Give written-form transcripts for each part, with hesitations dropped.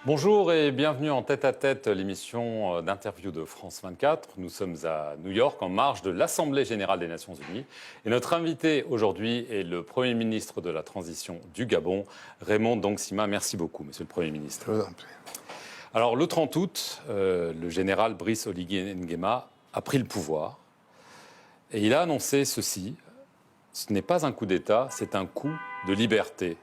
Bonjour et bienvenue en tête-à-tête, l'émission d'interview de France 24. Nous sommes à New York, en marge de l'Assemblée générale des Nations unies. Et notre invité aujourd'hui est le Premier ministre de la transition du Gabon, Raymond Dongsima. Merci beaucoup, Monsieur le Premier ministre. Je vous en prie. Alors, le 30 août, le général Brice Oligui Nguema a pris le pouvoir. Et il a annoncé ceci: ce n'est pas un coup d'État, c'est un coup de liberté.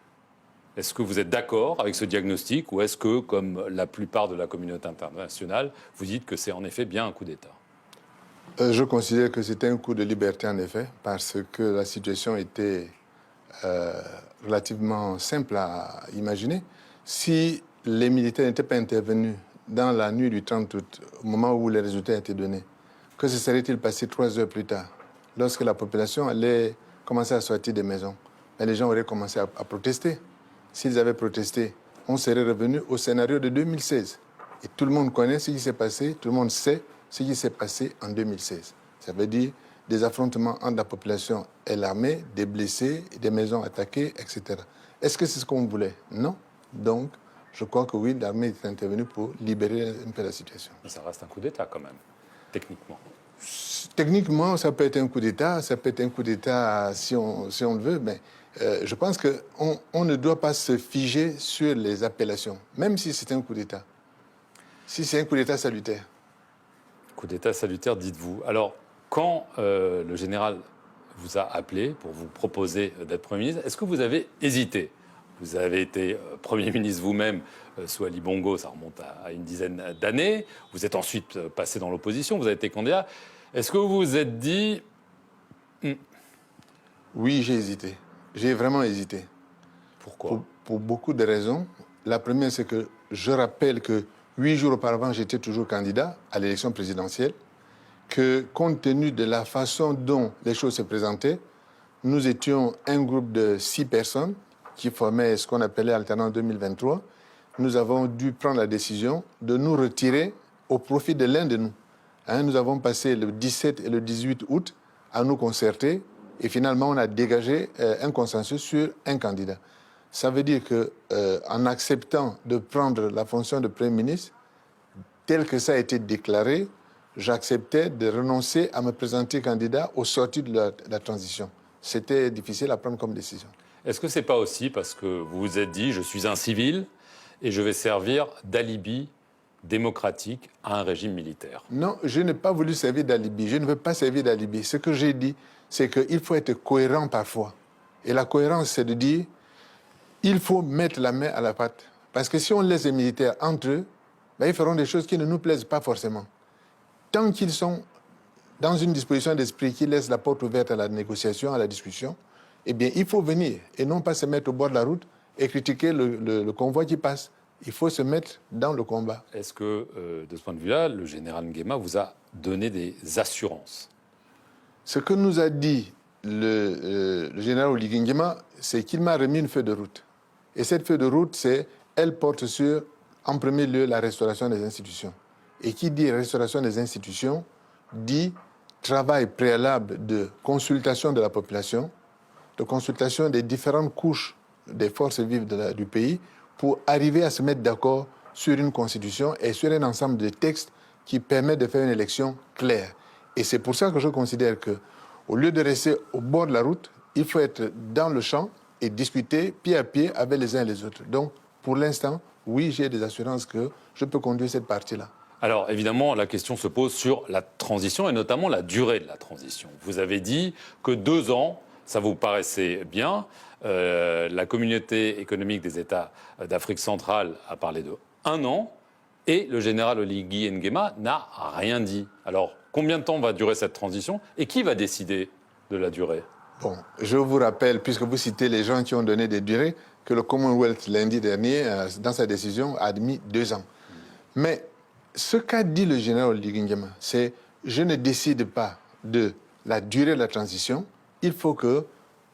Est-ce que vous êtes d'accord avec ce diagnostic ou est-ce que, comme la plupart de la communauté internationale, vous dites que c'est en effet bien un coup d'État? Je considère que c'était un coup de liberté, en effet, parce que la situation était relativement simple à imaginer. Si les militaires n'étaient pas intervenus dans la nuit du 30 août, au moment où les résultats étaient donnés, que se serait-il passé 3 heures plus tard, lorsque la population allait commencer à sortir des maisons? Mais les gens auraient commencé à protester. S'ils avaient protesté, on serait revenu au scénario de 2016. Et tout le monde connaît ce qui s'est passé, tout le monde sait ce qui s'est passé en 2016. Ça veut dire des affrontements entre la population et l'armée, des blessés, des maisons attaquées, etc. Est-ce que c'est ce qu'on voulait? Non. Donc, je crois que oui, l'armée est intervenue pour libérer un peu la situation. Mais ça reste un coup d'État quand même, techniquement. Techniquement, ça peut être un coup d'État, ça peut être un coup d'État si on le veut, mais je pense qu'on ne doit pas se figer sur les appellations, même si c'est un coup d'État. Si c'est un coup d'État salutaire. Coup d'État salutaire, dites-vous. Alors, quand le général vous a appelé pour vous proposer d'être Premier ministre, est-ce que vous avez hésité? Vous avez été Premier ministre vous-même sous Ali Bongo, ça remonte à une dizaine d'années. Vous êtes ensuite passé dans l'opposition, vous avez été candidat. Est-ce que vous vous êtes dit... Oui, j'ai hésité. J'ai vraiment hésité. Pourquoi? Pour beaucoup de raisons. La première, c'est que je rappelle que 8 jours auparavant, j'étais toujours candidat à l'élection présidentielle, que compte tenu de la façon dont les choses se présentaient, nous étions un groupe de 6 personnes qui formaient ce qu'on appelait Alternance 2023. Nous avons dû prendre la décision de nous retirer au profit de l'un de nous. Nous avons passé le 17 et le 18 août à nous concerter et finalement on a dégagé un consensus sur un candidat. Ça veut dire qu'en acceptant de prendre la fonction de Premier ministre, tel que ça a été déclaré, j'acceptais de renoncer à me présenter candidat au sortir de la transition. C'était difficile à prendre comme décision. Est-ce que ce n'est pas aussi parce que vous vous êtes dit, je suis un civil et je vais servir d'alibi démocratique à un régime militaire? Non, je n'ai pas voulu servir d'alibi. Je ne veux pas servir d'alibi. Ce que j'ai dit, c'est qu'il faut être cohérent parfois. Et la cohérence, c'est de dire, il faut mettre la main à la pâte. Parce que si on laisse les militaires entre eux, ben, ils feront des choses qui ne nous plaisent pas forcément. Tant qu'ils sont dans une disposition d'esprit qui laisse la porte ouverte à la négociation, à la discussion, eh bien, il faut venir et non pas se mettre au bord de la route et critiquer le convoi qui passe. Il faut se mettre dans le combat. Est-ce que, de ce point de vue-là, le général Nguema vous a donné des assurances? Ce que nous a dit le général Oligui Nguema, c'est qu'il m'a remis une feuille de route. Et cette feuille de route, elle porte sur, en premier lieu, la restauration des institutions. Et qui dit restauration des institutions, dit travail préalable de consultation de la population, de consultation des différentes couches des forces vives du pays pour arriver à se mettre d'accord sur une constitution et sur un ensemble de textes qui permettent de faire une élection claire. Et c'est pour ça que je considère qu'au lieu de rester au bord de la route, il faut être dans le champ et discuter pied à pied avec les uns et les autres. Donc, pour l'instant, oui, j'ai des assurances que je peux conduire cette partie-là. Alors, évidemment, la question se pose sur la transition et notamment la durée de la transition. Vous avez dit que 2 ans, ça vous paraissait bien. La communauté économique des États d'Afrique centrale a parlé de 1 an et le général Oligui Nguema n'a rien dit. Alors, combien de temps va durer cette transition et qui va décider de la durée? Bon, je vous rappelle, puisque vous citez les gens qui ont donné des durées, que le Commonwealth, lundi dernier, dans sa décision, a admis 2 ans. Mais ce qu'a dit le général Oligui Nguema, c'est « je ne décide pas de la durée de la transition, il faut que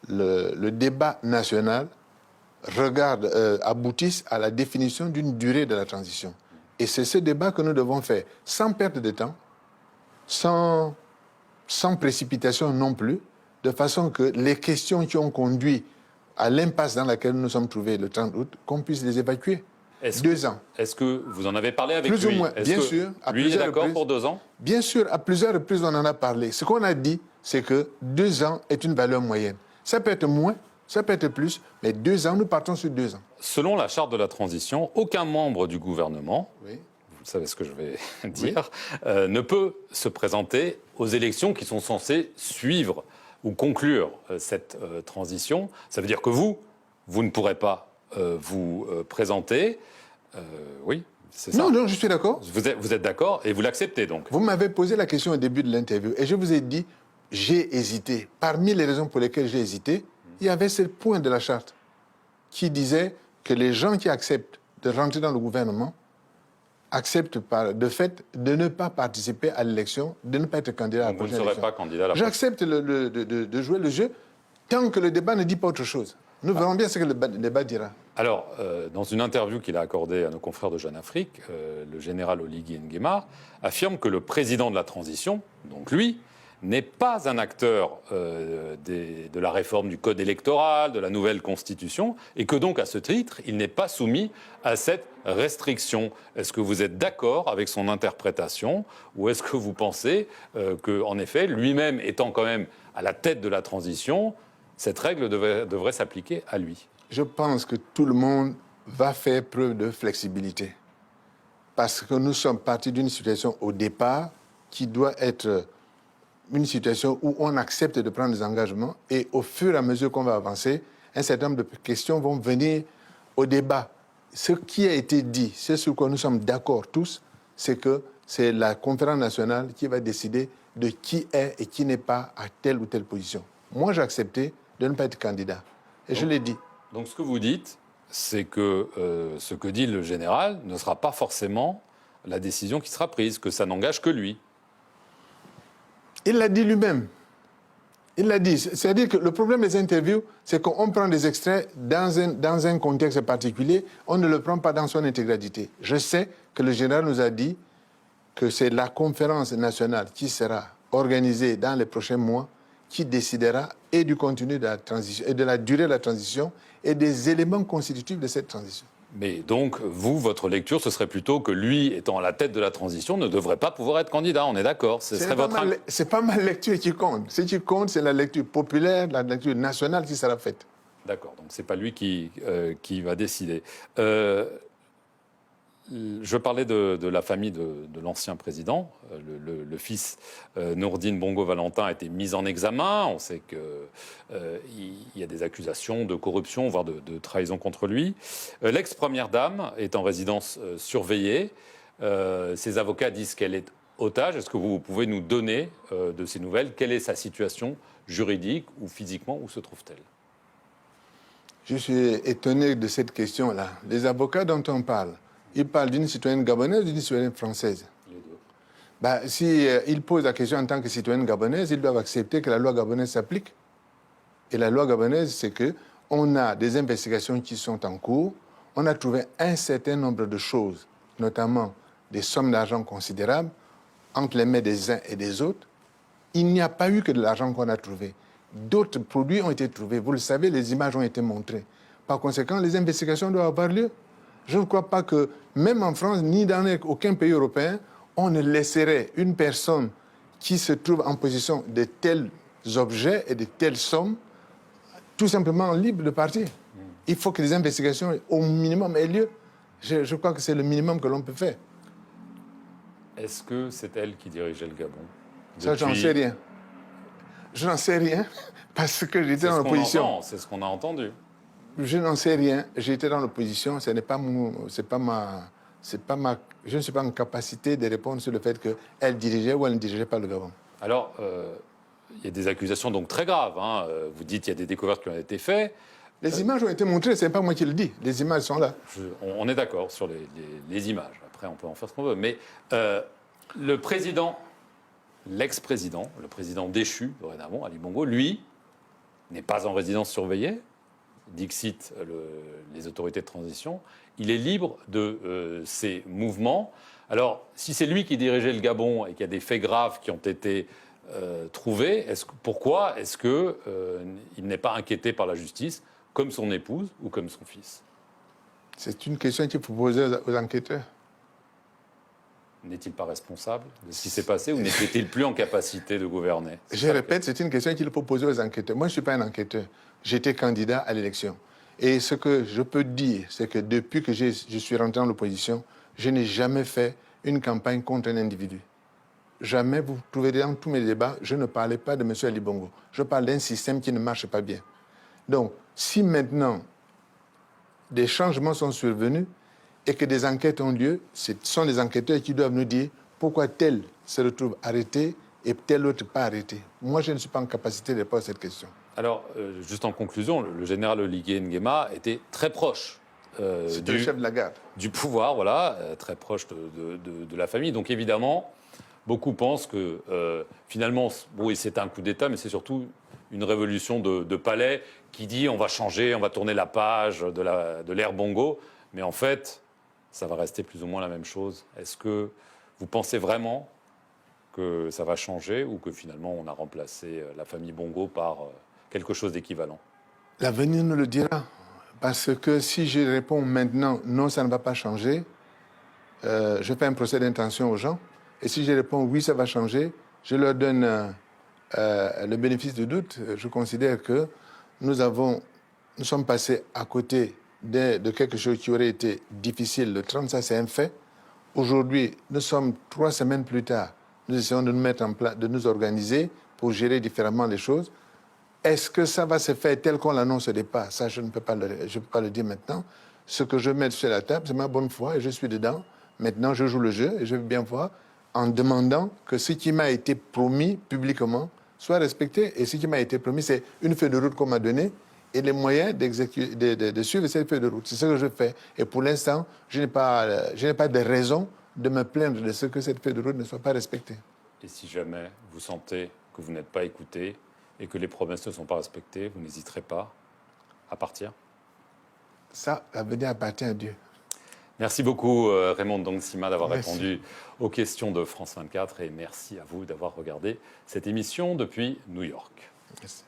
le débat national aboutisse à la définition d'une durée de la transition. » Et c'est ce débat que nous devons faire, sans perte de temps, sans précipitation non plus, de façon que les questions qui ont conduit à l'impasse dans laquelle nous nous sommes trouvés le 30 août, qu'on puisse les évacuer. 2 ans. Est-ce que vous en avez parlé avec lui? Plus ou moins, bien sûr. Lui est d'accord pour 2 ans? Bien sûr, à plusieurs reprises, on en a parlé. Ce qu'on a dit, c'est que 2 ans est une valeur moyenne. Ça peut être moins, ça peut être plus, mais 2 ans, nous partons sur 2 ans. Selon la charte de la transition, aucun membre du gouvernement, Oui. vous savez ce que je vais dire, ne peut se présenter aux élections qui sont censées suivre ou conclure cette transition. Ça veut dire que vous ne pourrez pas vous présenter. Oui, c'est ça. Non, je suis d'accord. Vous êtes d'accord et vous l'acceptez donc. Vous m'avez posé la question au début de l'interview et je vous ai dit, j'ai hésité. Parmi les raisons pour lesquelles j'ai hésité, il y avait ce point de la charte qui disait que les gens qui acceptent de rentrer dans le gouvernement acceptent de fait de ne pas participer à l'élection, de ne pas être candidat à la Donc vous ne prochaine serez élection. pas candidat à la prochaine. J'accepte de jouer le jeu tant que le débat ne dit pas autre chose. Nous verrons bien ce que le débat dira. Alors, dans une interview qu'il a accordée à nos confrères de Jeune Afrique, le général Oligui Nguema affirme que le président de la transition, donc lui, n'est pas un acteur de la réforme du code électoral, de la nouvelle constitution, et que donc, à ce titre, il n'est pas soumis à cette restriction. Est-ce que vous êtes d'accord avec son interprétation, ou est-ce que vous pensez qu'en effet, lui-même étant quand même à la tête de la transition, cette règle devrait s'appliquer à lui? Je pense que tout le monde va faire preuve de flexibilité. Parce que nous sommes partis d'une situation au départ qui doit être une situation où on accepte de prendre des engagements et au fur et à mesure qu'on va avancer, un certain nombre de questions vont venir au débat. Ce qui a été dit, c'est sur quoi nous sommes d'accord tous, c'est que c'est la conférence nationale qui va décider de qui est et qui n'est pas à telle ou telle position. Moi, j'ai accepté de ne pas être candidat. Et je l'ai dit. Donc ce que vous dites, c'est que ce que dit le général ne sera pas forcément la décision qui sera prise, que ça n'engage que lui. Il l'a dit lui-même. Il l'a dit. C'est-à-dire que le problème des interviews, c'est qu'on prend des extraits dans un contexte particulier, on ne le prend pas dans son intégralité. Je sais que le général nous a dit que c'est la conférence nationale qui sera organisée dans les prochains mois qui décidera et du contenu de la transition, et de la durée de la transition, et des éléments constitutifs de cette transition. Mais donc, vous, votre lecture, ce serait plutôt que lui, étant à la tête de la transition, ne devrait pas pouvoir être candidat. On est d'accord. C'est pas ma lecture qui compte. Ce qui compte, c'est la lecture populaire, la lecture nationale qui sera faite. D'accord. Donc, c'est pas lui qui va décider. Je parlais de la famille de l'ancien président. Le fils Nourdine Bongo-Valentin a été mis en examen. On sait qu'il y a des accusations de corruption, voire de trahison contre lui. L'ex-première dame est en résidence surveillée. Ses avocats disent qu'elle est otage. Est-ce que vous pouvez nous donner de ces nouvelles? Quelle est sa situation juridique ou physiquement? Où se trouve-t-elle? Je suis étonné de cette question-là. Les avocats dont on parle, ils parlent d'une citoyenne gabonaise ou d'une citoyenne française? Les deux. S'ils posent la question en tant que citoyenne gabonaise, ils doivent accepter que la loi gabonaise s'applique. Et la loi gabonaise, c'est qu'on a des investigations qui sont en cours. On a trouvé un certain nombre de choses, notamment des sommes d'argent considérables, entre les mains des uns et des autres. Il n'y a pas eu que de l'argent qu'on a trouvé. D'autres produits ont été trouvés. Vous le savez, les images ont été montrées. Par conséquent, les investigations doivent avoir lieu. Je ne crois pas que, même en France, ni dans aucun pays européen, on ne laisserait une personne qui se trouve en possession de tels objets et de telles sommes tout simplement libre de partir. Il faut que les investigations, au minimum, aient lieu. Je crois que c'est le minimum que l'on peut faire. Est-ce que c'est elle qui dirigeait le Gabon? Ça, j'en sais rien. Je n'en sais rien parce que j'étais dans l'opposition. C'est ce qu'on a entendu. Je n'en sais rien. J'étais dans l'opposition. Ce n'est pas je ne suis pas en capacité de répondre sur le fait qu'elle dirigeait ou elle ne dirigeait pas le Gabon. Alors, il y a des accusations donc très graves. Hein. Vous dites qu'il y a des découvertes qui ont été faites. Les images ont été montrées, ce n'est pas moi qui le dis. Les images sont là. On est d'accord sur les images. Après, on peut en faire ce qu'on veut. Mais le président, l'ex-président, le président déchu, dorénavant, Ali Bongo, lui, n'est pas en résidence surveillée. Dixit les autorités de transition. Il est libre de ses mouvements. Alors, si c'est lui qui dirigeait le Gabon et qu'il y a des faits graves qui ont été trouvés, pourquoi est-ce qu'il n'est pas inquiété par la justice, comme son épouse ou comme son fils? C'est une question qu'il faut poser aux enquêteurs. N'est-il pas responsable de ce qui s'est passé ou n'était-il plus en capacité de gouverner? Je répète, c'est une question qu'il faut poser aux enquêteurs. Moi, je ne suis pas un enquêteur. J'étais candidat à l'élection. Et ce que je peux dire, c'est que depuis que je suis rentré dans l'opposition, je n'ai jamais fait une campagne contre un individu. Jamais, vous trouverez dans tous mes débats, je ne parlais pas de M. Ali Bongo. Je parle d'un système qui ne marche pas bien. Donc, si maintenant des changements sont survenus et que des enquêtes ont lieu, ce sont les enquêteurs qui doivent nous dire pourquoi tel se retrouve arrêté et tel autre pas arrêté. Moi, je ne suis pas en capacité de répondre à cette question. Alors, juste en conclusion, le général Oligui Nguema était très proche C'était le chef de la garde. du pouvoir, voilà, très proche de la famille. Donc évidemment, beaucoup pensent que finalement, oui, c'est un coup d'État, mais c'est surtout une révolution de palais qui dit on va changer, on va tourner la page de l'ère Bongo. Mais en fait, ça va rester plus ou moins la même chose. Est-ce que vous pensez vraiment que ça va changer ou que finalement on a remplacé la famille Bongo par quelque chose d'équivalent? L'avenir nous le dira. Parce que si je réponds maintenant, non, ça ne va pas changer, je fais un procès d'intention aux gens. Et si je réponds, oui, ça va changer, je leur donne le bénéfice du doute. Je considère que nous sommes passés à côté de quelque chose qui aurait été difficile. Le 30, ça c'est un fait. Aujourd'hui, nous sommes 3 semaines plus tard. Nous essayons de nous mettre en place, de nous organiser pour gérer différemment les choses. Est-ce que ça va se faire tel qu'on l'annonce au départ? Ça, je ne peux pas le dire maintenant. Ce que je mets sur la table, c'est ma bonne foi et je suis dedans. Maintenant, je joue le jeu et je veux bien voir en demandant que ce qui m'a été promis publiquement soit respecté. Et ce qui m'a été promis, c'est une feuille de route qu'on m'a donnée et les moyens de suivre cette feuille de route. C'est ce que je fais. Et pour l'instant, je n'ai pas de raison de me plaindre de ce que cette feuille de route ne soit pas respectée. Et si jamais vous sentez que vous n'êtes pas écouté et que les promesses ne sont pas respectées, vous n'hésiterez pas à partir? Ça, l'avenir appartient à Dieu. Merci beaucoup Raymond Ndongsima d'avoir Merci. répondu aux questions de France 24 et merci à vous d'avoir regardé cette émission depuis New York. Merci.